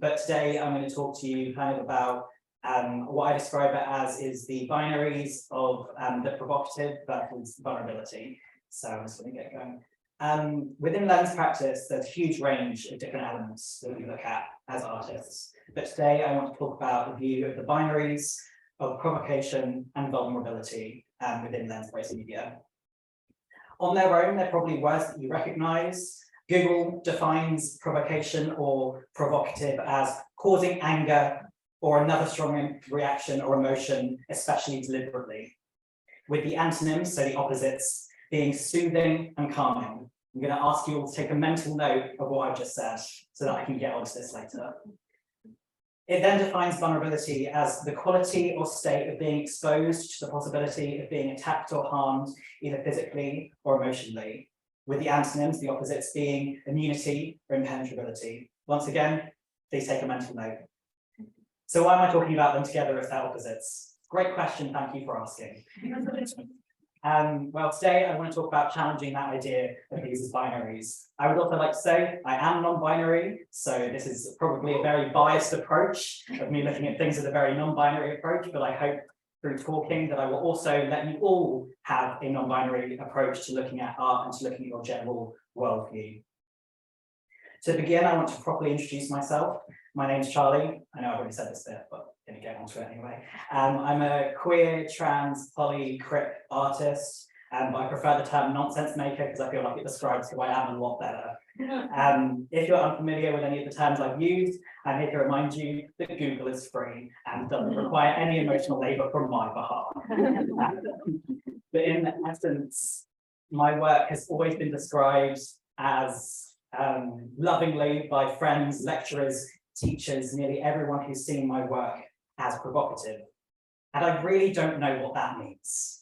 but today I'm going to talk to you kind of about what I describe it as is the binaries of the provocative versus vulnerability. So I'm just going to get going. Within lens practice, there's a huge range of different elements that we look at as artists. But today I want to talk about the view of the binaries of provocation and vulnerability within lens-based media. On their own, they're probably words that you recognize. Google defines provocation or provocative as causing anger or another strong reaction or emotion, especially deliberately, with the antonyms, so the opposites, being soothing and calming. I'm going to ask you all to take a mental note of what I've just said so that I can get onto this later. It then defines vulnerability as the quality or state of being exposed to the possibility of being attacked or harmed, either physically or emotionally, with the antonyms, the opposites, being immunity or impenetrability. Once again, please take a mental note. So why am I talking about them together if they're opposites? Great question, thank you for asking. Well, today I want to talk about challenging that idea of these as binaries. I would also like to say I am non-binary, so this is probably a very biased approach of me looking at things as a very non-binary approach, but I hope through talking that I will also let you all have a non-binary approach to looking at art and to looking at your general worldview. To begin, I want to properly introduce myself. My name's Charlie. I know I've already said this bit, but I'm going to get onto it anyway. I'm a queer, trans, poly, crip artist, but I prefer the term nonsense maker because I feel like it describes who I am a lot better. If you're unfamiliar with any of the terms I've used, I'm here to remind you that Google is free and doesn't require any emotional labour from my behalf. But in essence, my work has always been described as lovingly by friends, lecturers, teachers, nearly everyone who's seen my work as provocative. And I really don't know what that means.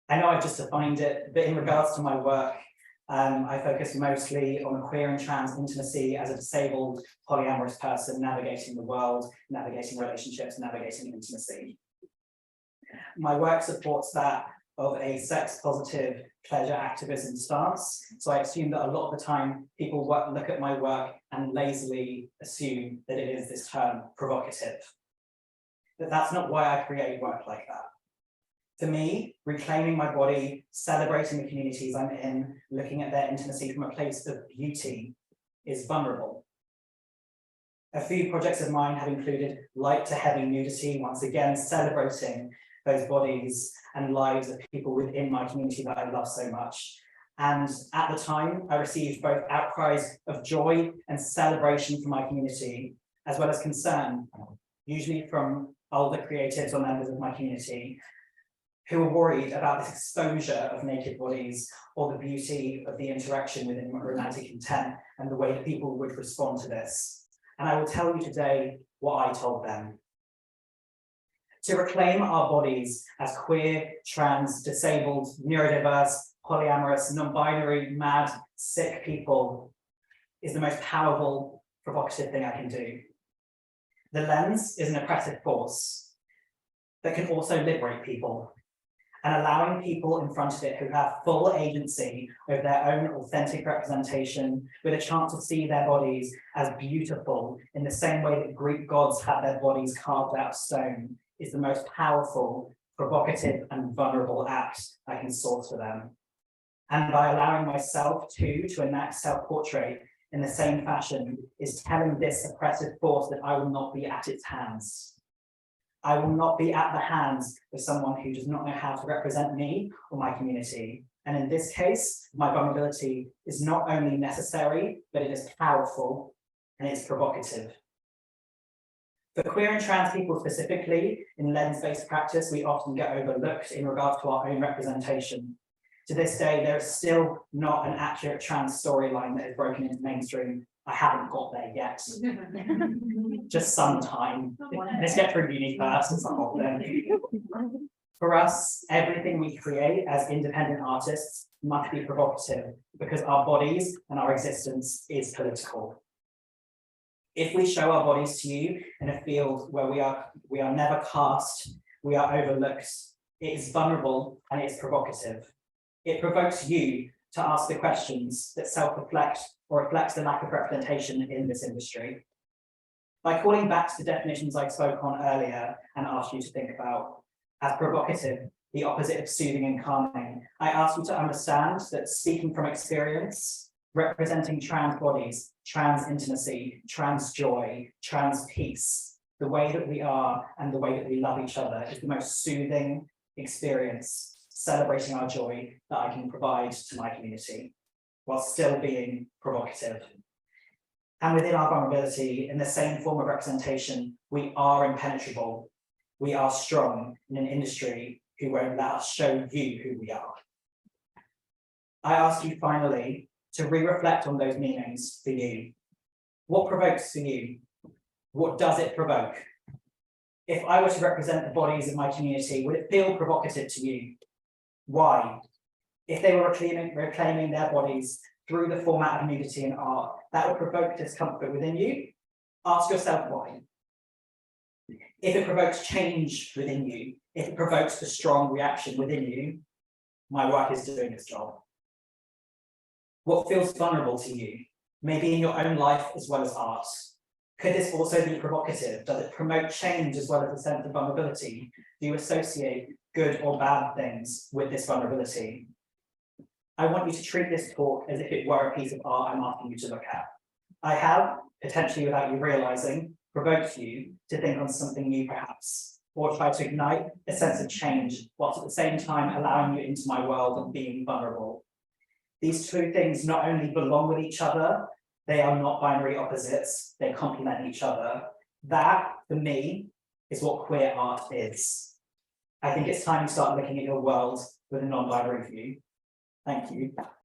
I know I've just defined it, but in regards to my work, I focus mostly on queer and trans intimacy as a disabled polyamorous person navigating the world, navigating relationships, navigating intimacy. My work supports that of a sex-positive pleasure activism stance. So I assume that a lot of the time people look at my work and lazily assume that it is this term provocative. But that's not why I create work like that. For me, reclaiming my body, celebrating the communities I'm in, looking at their intimacy from a place of beauty is vulnerable. A few projects of mine have included light to heavy nudity, once again celebrating those bodies and lives of people within my community that I love so much. And at the time, I received both outcries of joy and celebration from my community, as well as concern, usually from older creatives or members of my community, who were worried about this exposure of naked bodies or the beauty of the interaction within romantic intent and the way that people would respond to this. And I will tell you today what I told them. To reclaim our bodies as queer, trans, disabled, neurodiverse, polyamorous, non-binary, mad, sick people is the most powerful, provocative thing I can do. The lens is an oppressive force that can also liberate people, and allowing people in front of it who have full agency over their own authentic representation with a chance to see their bodies as beautiful in the same way that Greek gods had their bodies carved out of stone is the most powerful, provocative and vulnerable act I can source for them. And by allowing myself to enact self-portrait in the same fashion is telling this oppressive force that I will not be at its hands. I will not be at the hands of someone who does not know how to represent me or my community. And in this case, my vulnerability is not only necessary, but it is powerful and it's provocative. For queer and trans people specifically, in lens-based practice, we often get overlooked in regards to our own representation. To this day, there is still not an accurate trans storyline that is broken into mainstream. I haven't got there yet. Just sometime. Let's get through uni first, it's a whole thing. For us, everything we create as independent artists must be provocative because our bodies and our existence is political. If we show our bodies to you in a field where we are never cast, we are overlooked, it is vulnerable and it is provocative. It provokes you to ask the questions that self-reflect or reflects the lack of representation in this industry. By calling back to the definitions I spoke on earlier and asked you to think about, as provocative, the opposite of soothing and calming, I ask you to understand that speaking from experience, representing trans bodies, trans intimacy, trans joy, trans peace, the way that we are and the way that we love each other is the most soothing experience, celebrating our joy that I can provide to my community, while still being provocative. And within our vulnerability, in the same form of representation, we are impenetrable. We are strong in an industry who won't let us show you who we are. I ask you finally to re-reflect on those meanings for you. What provokes for you? What does it provoke? If I were to represent the bodies of my community, would it feel provocative to you? Why? If they were reclaiming their bodies through the format of nudity and art, that would provoke discomfort within you. Ask yourself why. If it provokes change within you, if it provokes a strong reaction within you, my work is doing its job. What feels vulnerable to you, maybe in your own life as well as art? Could this also be provocative? Does it promote change as well as a sense of vulnerability? Do you associate good or bad things with this vulnerability? I want you to treat this talk as if it were a piece of art I'm asking you to look at. I have, potentially without you realizing, provoked you to think on something new perhaps, or try to ignite a sense of change, whilst at the same time allowing you into my world of being vulnerable. These two things not only belong with each other, they are not binary opposites, they complement each other. That, for me, is what queer art is. I think it's time you start looking at your world with a non-binary view. Thank you.